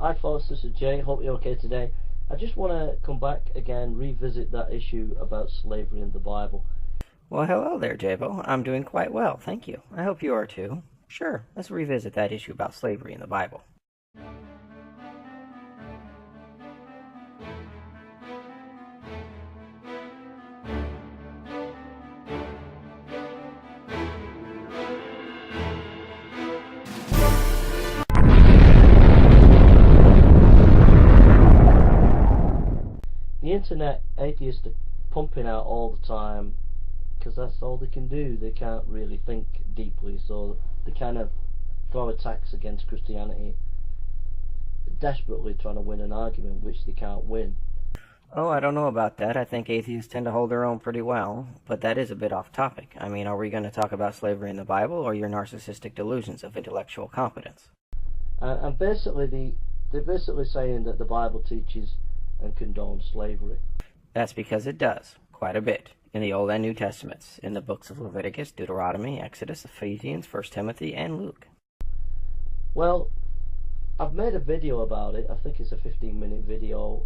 Hi folks, this is Jay, hope you're okay today. I just want to come back again, revisit that issue about slavery in the Bible. Well, hello there, Jaybo. I'm doing quite well, thank you. I hope you are too. Sure, let's revisit that issue about slavery in the Bible. The internet atheists are pumping out all the time because that's all they can do. They can't really think deeply, so they kind of throw attacks against Christianity, desperately trying to win an argument which they can't win. Oh, I don't know about that. I think atheists tend to hold their own pretty well, but that is a bit off topic. I mean, are we going to talk about slavery in the Bible or your narcissistic delusions of intellectual competence? And basically, they're basically saying that the Bible teaches and condones slavery. That's because it does, quite a bit, in the Old and New Testaments, in the books of Leviticus, Deuteronomy, Exodus, Ephesians, 1 Timothy, and Luke. Well, I've made a video about it. I think it's a 15-minute video.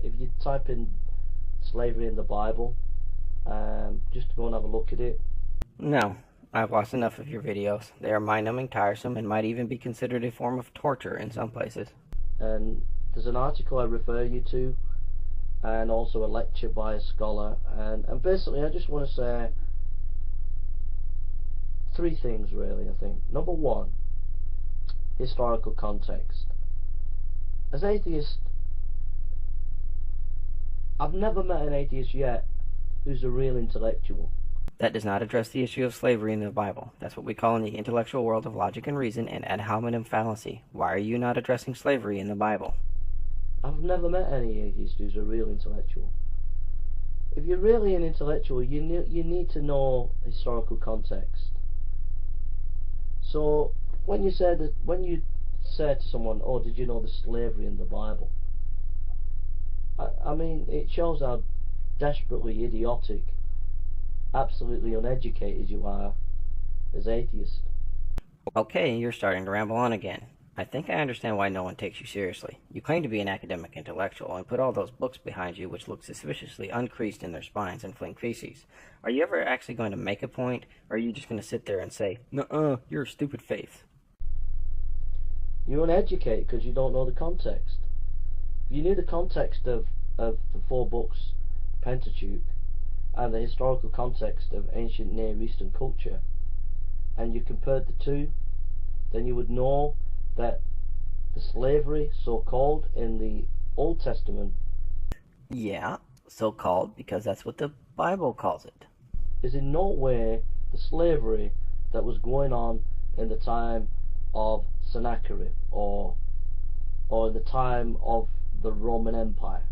If you type in slavery in the Bible, just go and have a look at it. No, I've watched enough of your videos. They are mind-numbing, tiresome, and might even be considered a form of torture in some places. And there's an article I refer you to, and also a lecture by a scholar. And basically, I just want to say three things, really, I think. Number one, historical context. As atheists, I've never met an atheist yet who's a real intellectual. That does not address the issue of slavery in the Bible. That's what we call in the intellectual world of logic and reason an ad hominem fallacy. Why are you not addressing slavery in the Bible? I've never met any atheist who's a real intellectual. If you're really an intellectual, you need to know historical context. So when you say to someone, "Oh, did you know there's slavery in the Bible?" I mean, it shows how desperately idiotic, absolutely uneducated you are as atheist. Okay, you're starting to ramble on again. I think I understand why no one takes you seriously. You claim to be an academic intellectual and put all those books behind you which look suspiciously uncreased in their spines and fling feces. Are you ever actually going to make a point, or are you just going to sit there and say, "Nuh-uh, you're a stupid faith"? You're uneducated because you don't know the context. If you knew the context of the 4 books, Pentateuch, and the historical context of ancient Near Eastern culture, and you compared the two, then you would know that the slavery, so-called, in the Old Testament, Yeah, so-called, because that's what the Bible calls it. is in no way the slavery that was going on in the time of Sennacherib or in the time of the Roman Empire.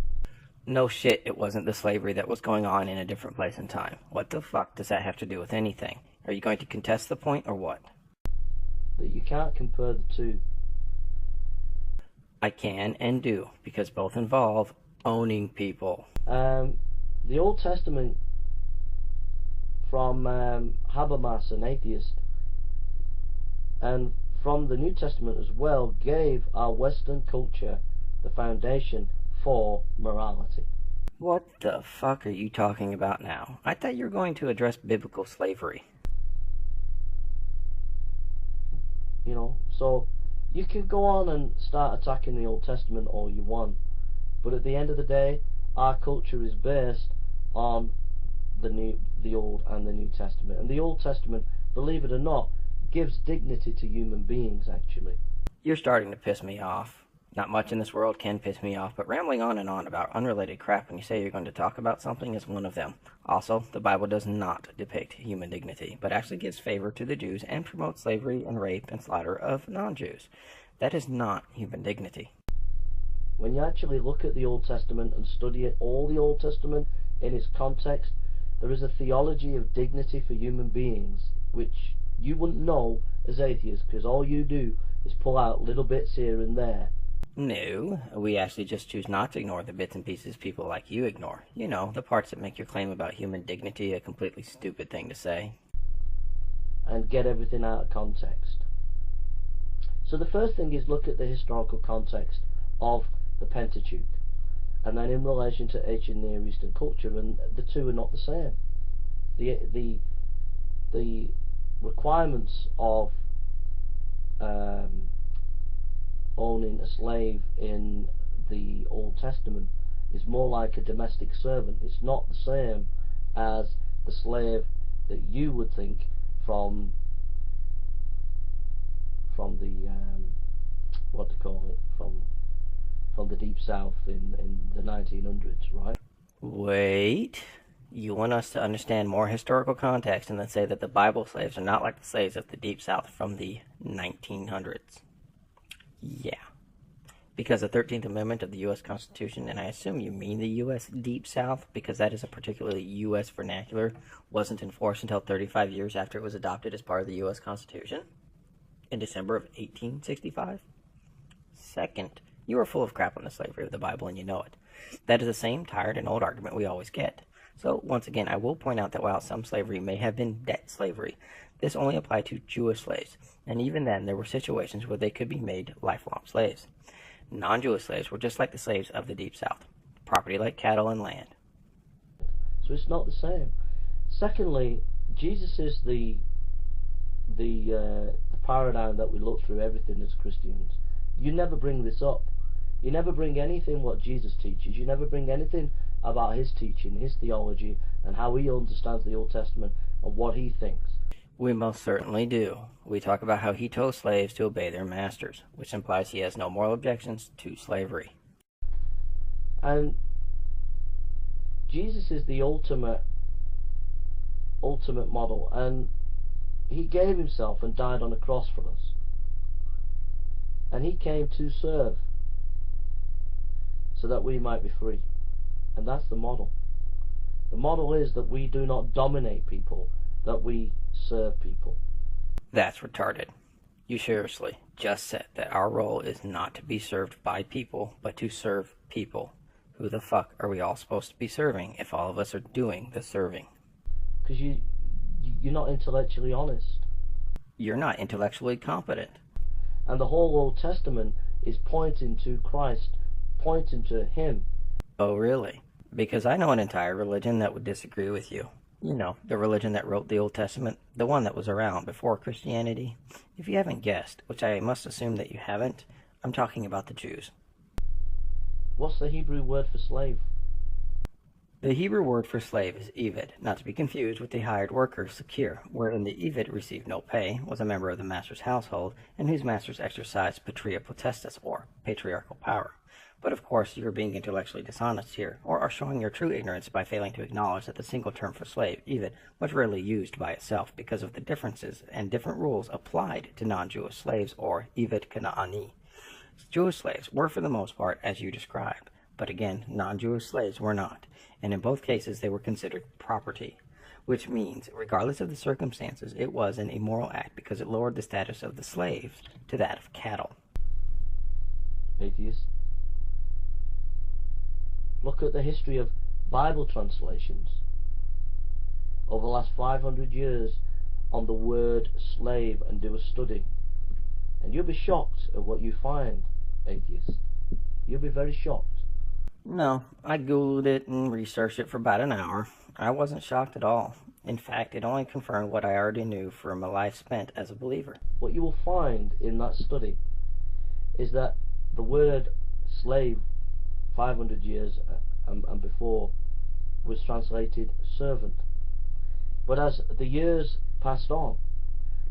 No shit, it wasn't the slavery that was going on in a different place and time. What the fuck does that have to do with anything? Are you going to contest the point, or what? That you can't compare the two. I can and do, because both involve owning people. The Old Testament from Habermas, an atheist, and from the New Testament as well, gave our Western culture the foundation for morality. What the fuck are you talking about now? I thought you were going to address biblical slavery. You know, so you can go on and start attacking the Old Testament all you want, but at the end of the day, our culture is based on the Old and the New Testament. And the Old Testament, believe it or not, gives dignity to human beings, actually. You're starting to piss me off. Not much in this world can piss me off, but rambling on and on about unrelated crap when you say you're going to talk about something is one of them. Also, the Bible does not depict human dignity, but actually gives favor to the Jews and promotes slavery and rape and slaughter of non-Jews. That is not human dignity. When you actually look at the Old Testament and study it, all the Old Testament in its context, there is a theology of dignity for human beings, which you wouldn't know as atheists, because all you do is pull out little bits here and there. No, we actually just choose not to ignore the bits and pieces people like you ignore. You know, the parts that make your claim about human dignity a completely stupid thing to say. And get everything out of context. So the first thing is look at the historical context of the Pentateuch, and then in relation to ancient Near Eastern culture, and the two are not the same. The requirements of owning a slave in the Old Testament is more like a domestic servant. It's not the same as the slave that you would think from the what to call it, from the deep south in the 1900s, right? Wait. You want us to understand more historical context and then say that the Bible slaves are not like the slaves of the Deep South from the 1900s? Yeah. Because the 13th Amendment of the U.S. Constitution, and I assume you mean the U.S. Deep South, because that is a particularly U.S. vernacular, wasn't enforced until 35 years after it was adopted as part of the U.S. Constitution in December of 1865? Second, you are full of crap on the slavery of the Bible, and you know it. That is the same tired and old argument we always get. So, once again, I will point out that while some slavery may have been debt slavery, this only applied to Jewish slaves, and even then there were situations where they could be made lifelong slaves. Non-Jewish slaves were just like the slaves of the Deep South, property like cattle and land. So it's not the same. Secondly, Jesus is the paradigm that we look through everything as Christians. You never bring this up. You never bring anything what Jesus teaches. You never bring anything about his teaching, his theology, and how he understands the Old Testament and what he thinks. We most certainly do. We talk about how he told slaves to obey their masters, which implies he has no moral objections to slavery. And Jesus is the ultimate model, and he gave himself and died on a cross for us. And he came to serve so that we might be free. And that's the model. The model is that we do not dominate people, that we serve people. That's retarded. You seriously just said that our role is not to be served by people, but to serve people. Who the fuck are we all supposed to be serving if all of us are doing the serving? Because you're not intellectually honest. You're not intellectually competent. And the whole Old Testament is pointing to Christ, pointing to him. Oh, really? Because I know an entire religion that would disagree with you. You know, the religion that wrote the Old Testament, the one that was around before Christianity. If you haven't guessed, which I must assume that you haven't, I'm talking about the Jews. What's the Hebrew word for slave? The Hebrew word for slave is Eved, not to be confused with the hired worker, Sakir, wherein the Eved received no pay, was a member of the master's household, and whose masters exercised patria potestas, or patriarchal power. But of course, you are being intellectually dishonest here, or are showing your true ignorance by failing to acknowledge that the single term for slave, Eved, was rarely used by itself because of the differences and different rules applied to non-Jewish slaves, or Eved Kanaani. Jewish slaves were for the most part as you described, but again, non-Jewish slaves were not, and in both cases they were considered property, which means, regardless of the circumstances, it was an immoral act because it lowered the status of the slaves to that of cattle. Atheist. Look at the history of Bible translations over the last 500 years on the word slave and do a study. And you'll be shocked at what you find, atheist. You'll be very shocked. No, I Googled it and researched it for about an hour. I wasn't shocked at all. In fact, it only confirmed what I already knew from a life spent as a believer. What you will find in that study is that the word slave 500 years and before was translated servant. But as the years passed on,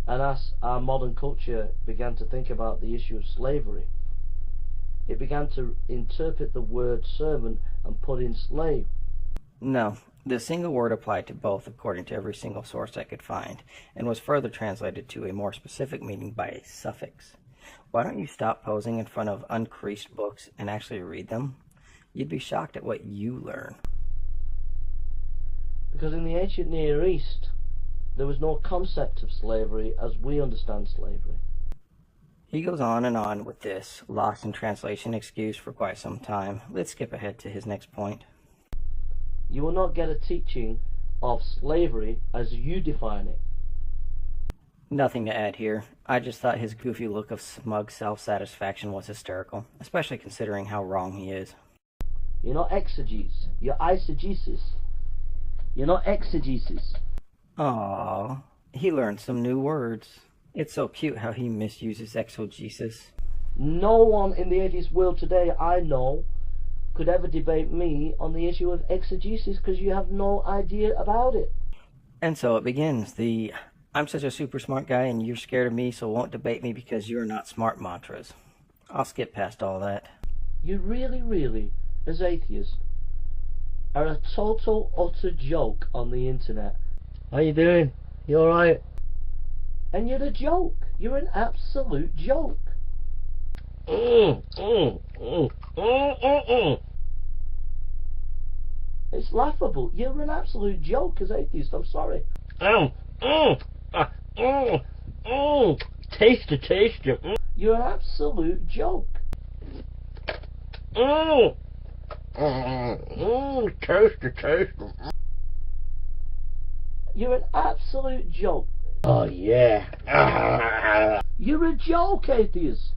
and as our modern culture began to think about the issue of slavery, it began to interpret the word servant and put in slave. No, the single word applied to both according to every single source I could find, and was further translated to a more specific meaning by a suffix. Why don't you stop posing in front of uncreased books and actually read them? You'd be shocked at what you learn. Because in the ancient Near East, there was no concept of slavery as we understand slavery. He goes on with this lost in translation excuse for quite some time. Let's skip ahead to his next point. You will not get a teaching of slavery as you define it. Nothing to add here. I just thought his goofy look of smug self-satisfaction was hysterical, especially considering how wrong he is. You're not exegesis. You're eisegesis. You're not exegesis. Aww, he learned some new words. It's so cute how he misuses exegesis. No one in the atheist world today I know could ever debate me on the issue of exegesis because you have no idea about it. And so it begins. The "I'm such a super smart guy and you're scared of me, so won't debate me because you're not smart" mantras. I'll skip past all that. You really, as atheists, are a total, utter joke on the internet. How you doing? You alright? And you're a joke. You're an absolute joke. It's laughable. You're an absolute joke as atheist. I'm sorry. Taste it. You're an absolute joke. Taste it. You're an absolute joke. Oh yeah. You're a joke, atheist.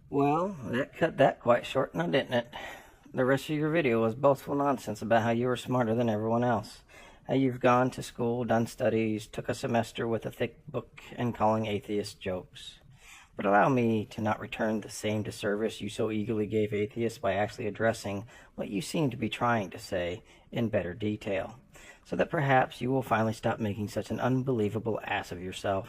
Well, that cut that quite short now, didn't it? The rest of your video was boastful nonsense about how you were smarter than everyone else. How you've gone to school, done studies, took a semester with a thick book, and calling atheists jokes. But allow me to not return the same disservice you so eagerly gave atheists by actually addressing what you seem to be trying to say in better detail, so that perhaps you will finally stop making such an unbelievable ass of yourself.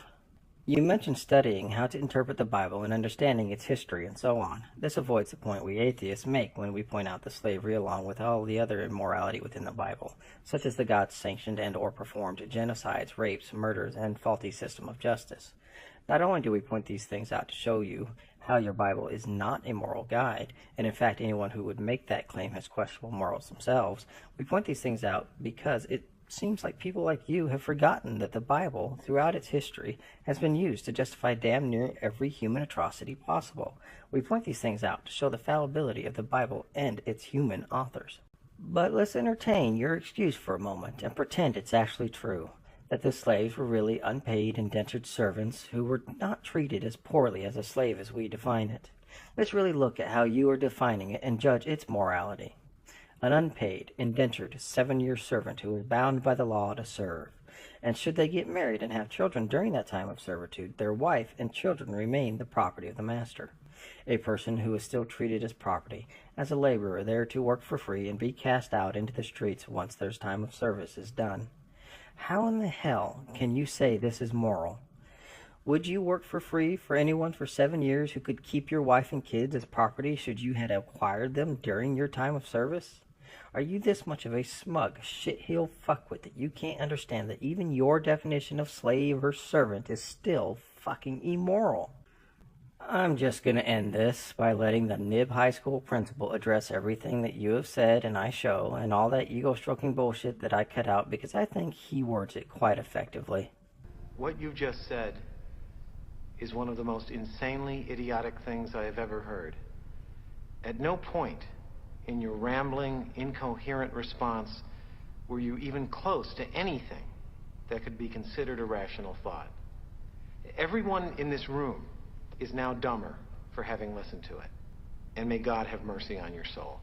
You mentioned studying how to interpret the Bible and understanding its history and so on. This avoids the point we atheists make when we point out the slavery along with all the other immorality within the Bible, such as the God-sanctioned and or performed genocides, rapes, murders, and faulty system of justice. Not only do we point these things out to show you how your Bible is not a moral guide, and in fact anyone who would make that claim has questionable morals themselves, we point these things out because it seems like people like you have forgotten that the Bible, throughout its history, has been used to justify damn near every human atrocity possible. We point these things out to show the fallibility of the Bible and its human authors. But let's entertain your excuse for a moment and pretend it's actually true, that the slaves were really unpaid indentured servants who were not treated as poorly as a slave as we define it. Let's really look at how you are defining it and judge its morality. An unpaid, indentured, 7-year servant who is bound by the law to serve. And should they get married and have children during that time of servitude, their wife and children remain the property of the master. A person who is still treated as property, as a laborer there to work for free and be cast out into the streets once their time of service is done. How in the hell can you say this is moral? Would you work for free for anyone for 7 years who could keep your wife and kids as property should you have acquired them during your time of service? Are you this much of a smug, shit-heel fuckwit that you can't understand that even your definition of slave or servant is still fucking immoral? I'm just going to end this by letting the Nib High School principal address everything that you have said and I show, and all that ego-stroking bullshit that I cut out because I think he words it quite effectively. What you just said is one of the most insanely idiotic things I have ever heard. At no point in your rambling, incoherent response were you even close to anything that could be considered a rational thought. Everyone in this room is now dumber for having listened to it. And may God have mercy on your soul.